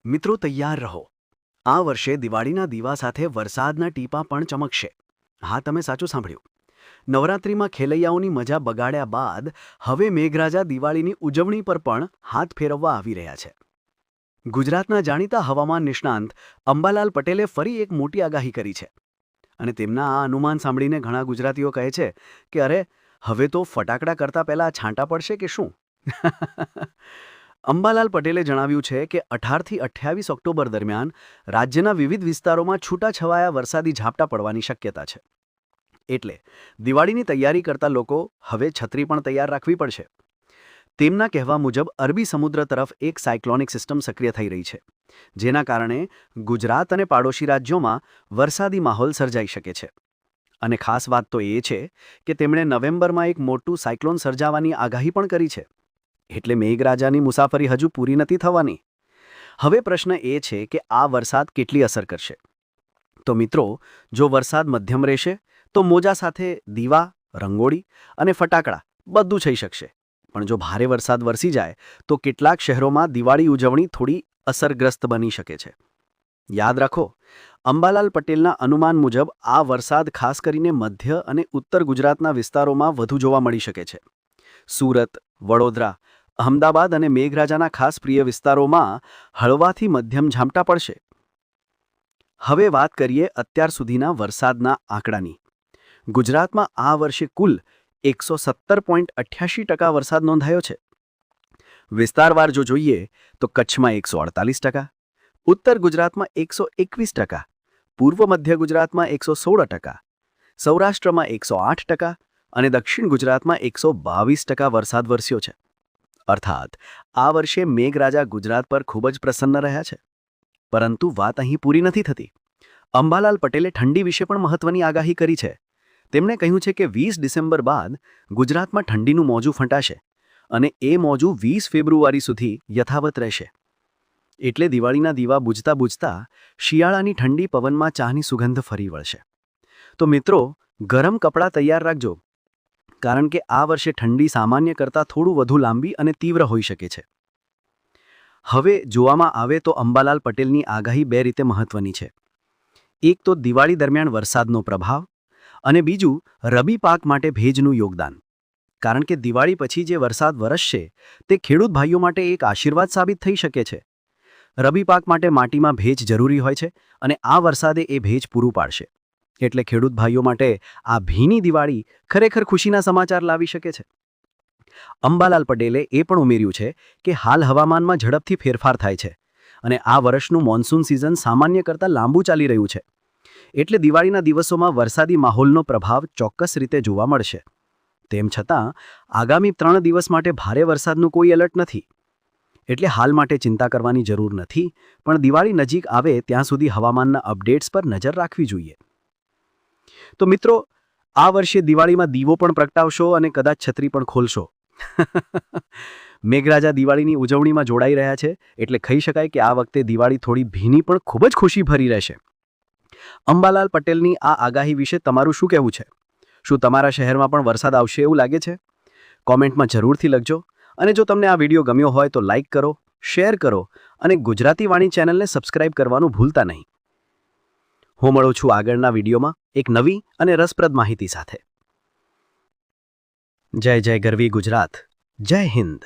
મિત્રો તૈયાર રહો। આ વર્ષે દિવાળીના દીવા સાથે વરસાદના ટીપાં પણ ચમકશે। હા, તમે સાચું સાંભળ્યું। નવરાત્રિમાં ખેલૈયાઓની મજા બગાડ્યા બાદ હવે મેઘરાજા દિવાળીની ઉજવણી પર પણ હાથ ફેરવવા આવી રહ્યા છે। ગુજરાતના જાણીતા હવામાન નિષ્ણાંત અંબાલાલ પટેલે ફરી એક મોટી આગાહી કરી છે અને તેમના આ અનુમાન સાંભળીને ઘણા ગુજરાતીઓ કહે છે કે અરે, હવે તો ફટાકડા કરતા પહેલા છાંટા પડશે કે શું? અંબાલાલ પટેલે જણાવ્યું છે કે 18થી 28 ઓક્ટોબર દરમિયાન રાજ્યના વિવિધ વિસ્તારોમાં છૂટાછવાયા વરસાદી ઝાપટા પડવાની શક્યતા છે। એટલે દિવાળીની તૈયારી કરતા લોકો હવે છત્રી પણ તૈયાર રાખવી પડશે। તેમના કહેવા મુજબ અરબી સમુદ્ર તરફ એક સાયક્લોનિક સિસ્ટમ સક્રિય થઈ રહી છે, જેના કારણે ગુજરાત અને પાડોશી રાજ્યોમાં વરસાદી માહોલ સર્જાઈ શકે છે। અને ખાસ વાત તો એ છે કે તેમણે નવેમ્બરમાં એક મોટું સાયક્લોન સર્જાવાની આગાહી પણ કરી છે। એટલે મેઘરાજાની મુસાફરી હજુ પૂરી નથી થવાની। હવે પ્રશ્ન એ છે કે આ વરસાદ કેટલી અસર કરશે? તો મિત્રો, જો વરસાદ મધ્યમ રહેશે તો મોજા સાથે દીવા, રંગોળી અને ફટાકડા બધું થઈ શકશે। પણ જો ભારે વરસાદ વરસી જાય તો કેટલાક શહેરોમાં દિવાળી ઉજવણી થોડી અસરગ્રસ્ત બની શકે છે। યાદ રાખો, અંબાલાલ પટેલના અનુમાન મુજબ આ વરસાદ ખાસ કરીને મધ્ય અને ઉત્તર ગુજરાતના વિસ્તારોમાં વધુ જોવા મળી શકે છે। સુરત, વડોદરા, અમદાવાદ અને મેઘરાજાના ખાસ પ્રિય વિસ્તારોમાં હળવાથી મધ્યમ ઝાપટા પડશે। હવે વાત કરીએ અત્યાર સુધીના વરસાદના આંકડાની। ગુજરાતમાં આ વર્ષે કુલ 117.88% વરસાદ નોંધાયો છે। વિસ્તારવાર જો જોઈએ તો કચ્છમાં 148%, ઉત્તર ગુજરાતમાં 121%, પૂર્વ મધ્ય ગુજરાતમાં 116%, સૌરાષ્ટ્રમાં 108% અને દક્ષિણ ગુજરાતમાં 122% વરસાદ વરસ્યો છે। અર્થાત આ વર્ષે મેઘરાજા ગુજરાત પર ખૂબ જ પ્રસન્ન રહ્યા છે। પરંતુ વાત અહીં પૂરી નથી થતી। અંબાલાલ પટેલે ઠંડી વિશે પણ મહત્વની આગાહી કરી છે। તેમણે કહ્યું છે કે 20 ડિસેમ્બર બાદ ગુજરાતમાં ઠંડીનું મોજું ફંટાશે અને એ મોજું 20 ફેબ્રુઆરી સુધી યથાવત રહેશે। એટલે દિવાળીના દીવા બુઝતા બુઝતા શિયાળાની ઠંડી પવનમાં ચાની સુગંધ ફરી વળશે। તો મિત્રો, ગરમ કપડાં તૈયાર રાખજો, કારણ કે આ વર્ષે ઠંડી સામાન્ય કરતાં થોડું વધુ લાંબી અને તીવ્ર હોઈ શકે છે। હવે જોવામાં આવે તો અંબાલાલ પટેલની આગાહી બે રીતે મહત્વની છે। એક તો દિવાળી દરમિયાન વરસાદનો પ્રભાવ અને બીજું રબી પાક માટે ભેજનું યોગદાન। કારણ કે દિવાળી પછી જે વરસાદ વરસશે તે ખેડૂત ભાઈઓ માટે એક આશીર્વાદ સાબિત થઈ શકે છે। રબી પાક માટે માટીમાં ભેજ જરૂરી હોય છે અને આ વરસાદે એ ભેજ પૂરું પાડશે। એટલે ખેડૂત ભાઈઓ માટે આ ભીની દિવાળી ખરેખર ખુશીના સમાચાર લાવી શકે છે। અંબાલાલ પટેલે એ પણ ઉમેર્યું છે કે હાલ હવામાનમાં ઝડપથી ફેરફાર થાય છે અને આ વર્ષનું મોન્સૂન સિઝન સામાન્ય કરતાં લાંબુ ચાલી રહ્યું છે। એટલે દિવાળીના દિવસોમાં વરસાદી માહોલનો પ્રભાવ ચોક્કસ રીતે જોવા મળશે। તેમ છતાં આગામી 3 દિવસ માટે ભારે વરસાદનું કોઈ એલર્ટ નથી। એટલે હાલ માટે ચિંતા કરવાની જરૂર નથી, પણ દિવાળી નજીક આવે ત્યાં સુધી હવામાનના અપડેટ્સ પર નજર રાખવી જોઈએ। તો મિત્રો, આ વર્ષે દિવાળીમાં દીવો પણ પ્રગટાવશો અને કદાચ છત્રી પણ ખોલશો। મેઘરાજા દિવાળીની ઉજવણીમાં જોડાઈ રહ્યા છે, એટલે કહી શકાય કે આ વખતે દિવાળી થોડી ભીની પણ ખૂબ જ ખુશી ભરી રહેશે। અંબાલાલ પટેલની આ આગાહી વિશે તમારું શું કહેવું છે? શું તમારા શહેરમાં પણ વરસાદ આવશે એવું લાગે છે? કોમેન્ટમાં જરૂરથી લખજો। અને જો તમને આ વિડીયો ગમ્યો હોય તો લાઇક કરો, શેર કરો અને ગુજરાતી વાણી ચેનલને સબસ્ક્રાઇબ કરવાનું ભૂલતા નહીં। હું મળું છું આગળના વિડીયોમાં એક નવી અને રસપ્રદ માહિતી સાથે। જય જય ગરવી ગુજરાત, જય હિન્દ।